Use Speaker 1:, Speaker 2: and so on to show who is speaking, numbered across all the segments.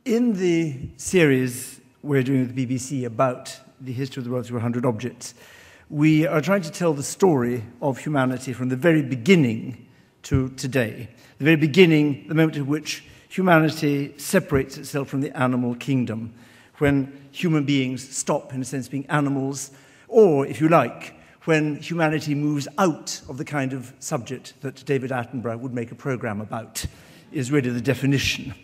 Speaker 1: In the series we're doing with the BBC about the history of the world through 100 objects, we are trying to tell the story of humanity from the very beginning to today. The very beginning, the moment at which humanity separates itself from the animal kingdom, when human beings stop, in a sense, being animals, or, if you like, when humanity moves out of the kind of subject that David Attenborough would make a program about, is really the definition.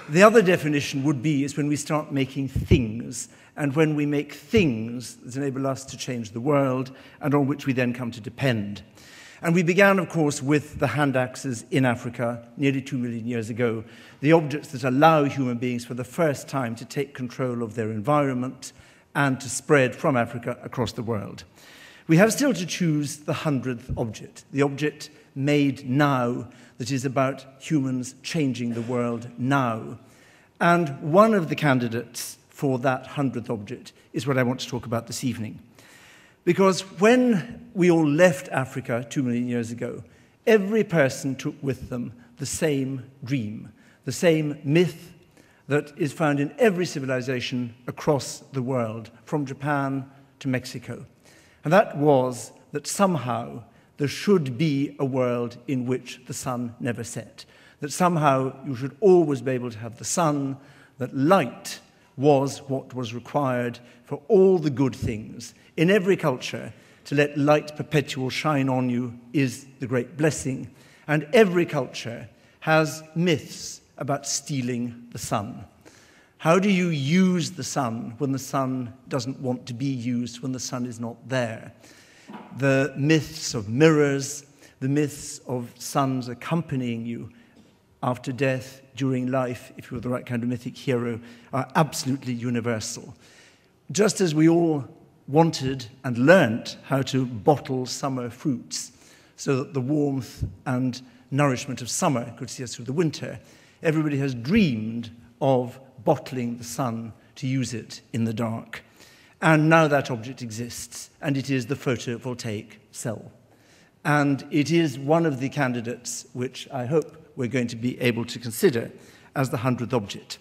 Speaker 1: The other definition would be is when we start making things, and when we make things that enable us to change the world, and on which we then come to depend. And we began, of course, with the hand axes in Africa nearly 2 million years ago, the objects that allow human beings for the first time to take control of their environment and to spread from Africa across the world. We have still to choose the 100th object, the object made now that is about humans changing the world now. And one of the candidates for that 100th object is what I want to talk about this evening. Because when we all left Africa 2 million years ago, every person took with them the same dream, the same myth that is found in every civilization across the world, from Japan to Mexico. And that was that somehow there should be a world in which the sun never set, that somehow you should always be able to have the sun, that light was what was required for all the good things. In every culture, to let light perpetual shine on you is the great blessing. And every culture has myths about stealing the sun. How do you use the sun when the sun doesn't want to be used, when the sun is not there? The myths of mirrors, the myths of suns accompanying you after death, during life, if you're the right kind of mythic hero, are absolutely universal. Just as we all wanted and learnt how to bottle summer fruits so that the warmth and nourishment of summer could see us through the winter, everybody has dreamed of bottling the sun to use it in the dark. And now that object exists, and it is the photovoltaic cell. And it is one of the candidates which I hope we're going to be able to consider as the 100th object.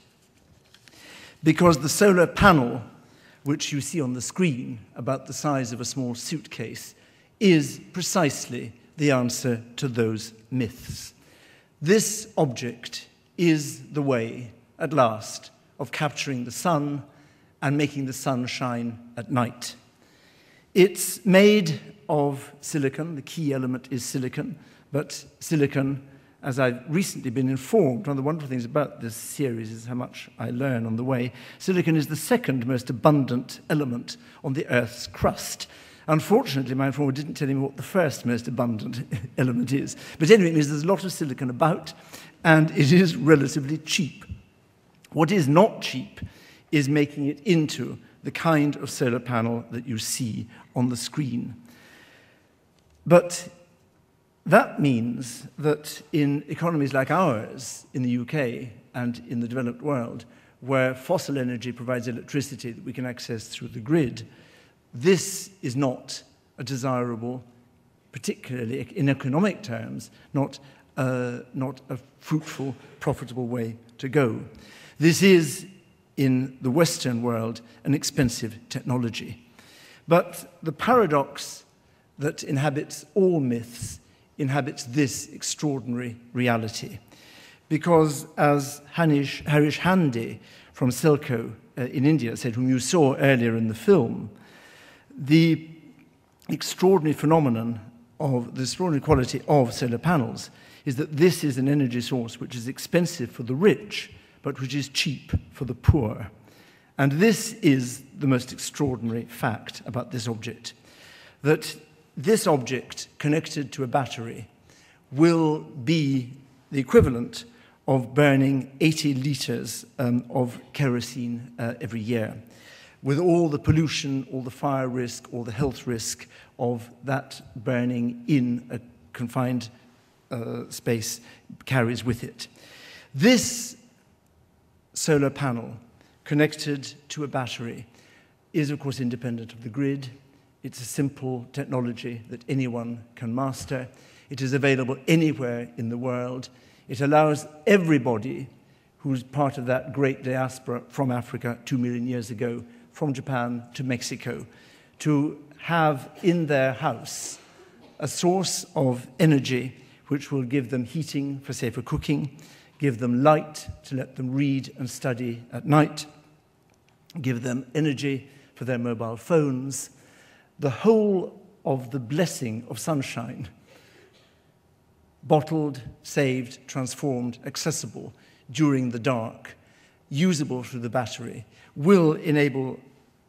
Speaker 1: Because the solar panel, which you see on the screen, about the size of a small suitcase, is precisely the answer to those myths. This object is the way, at last, of capturing the sun and making the sun shine at night. It's made of silicon. The key element is silicon, but silicon, as I've recently been informed, one of the wonderful things about this series is how much I learn on the way. Silicon is the second most abundant element on the Earth's crust. Unfortunately, my informer didn't tell me what the first most abundant element is. But anyway, it means there's a lot of silicon about, and it is relatively cheap. What is not cheap is making it into the kind of solar panel that you see on the screen. But that means that in economies like ours, in the UK and in the developed world, where fossil energy provides electricity that we can access through the grid, this is not a desirable, particularly in economic terms, not a fruitful, profitable way to go. This is, in the Western world, an expensive technology. But the paradox that inhabits all myths inhabits this extraordinary reality. Because as Harish Hande from Selco in India said, whom you saw earlier in the film, the extraordinary phenomenon of the extraordinary quality of solar panels is that this is an energy source which is expensive for the rich, but which is cheap for the poor. And this is the most extraordinary fact about this object, that this object connected to a battery will be the equivalent of burning 80 litres of kerosene every year, with all the pollution, all the fire risk, all the health risk of that burning in a confined space carries with it. This solar panel connected to a battery is, of course, independent of the grid. It's a simple technology that anyone can master. It is available anywhere in the world. It allows everybody who's part of that great diaspora from Africa 2 million years ago, from Japan to Mexico, to have in their house a source of energy which will give them heating for safer cooking, give them light to let them read and study at night, give them energy for their mobile phones, the whole of the blessing of sunshine, bottled, saved, transformed, accessible during the dark, usable through the battery, will enable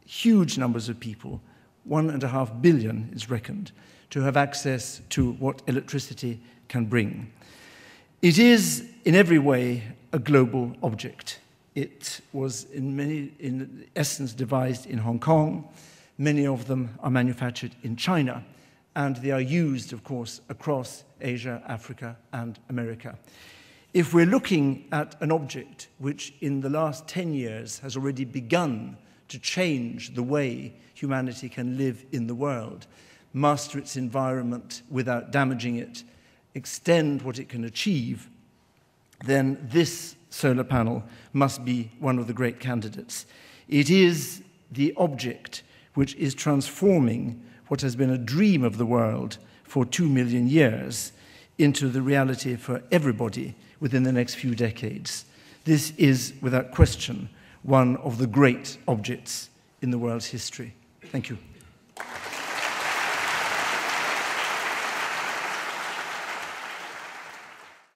Speaker 1: huge numbers of people, 1.5 billion is reckoned, to have access to what electricity can bring. It is in every way a global object. It was in essence devised in Hong Kong. Many of them are manufactured in China, and they are used, of course, across Asia, Africa, and America. If we're looking at an object which in the last 10 years has already begun to change the way humanity can live in the world, master its environment without damaging it, extend what it can achieve, then this solar panel must be one of the great candidates. It is the object which is transforming what has been a dream of the world for 2 million years into the reality for everybody within the next few decades. This is, without question, one of the great objects in the world's history. Thank you.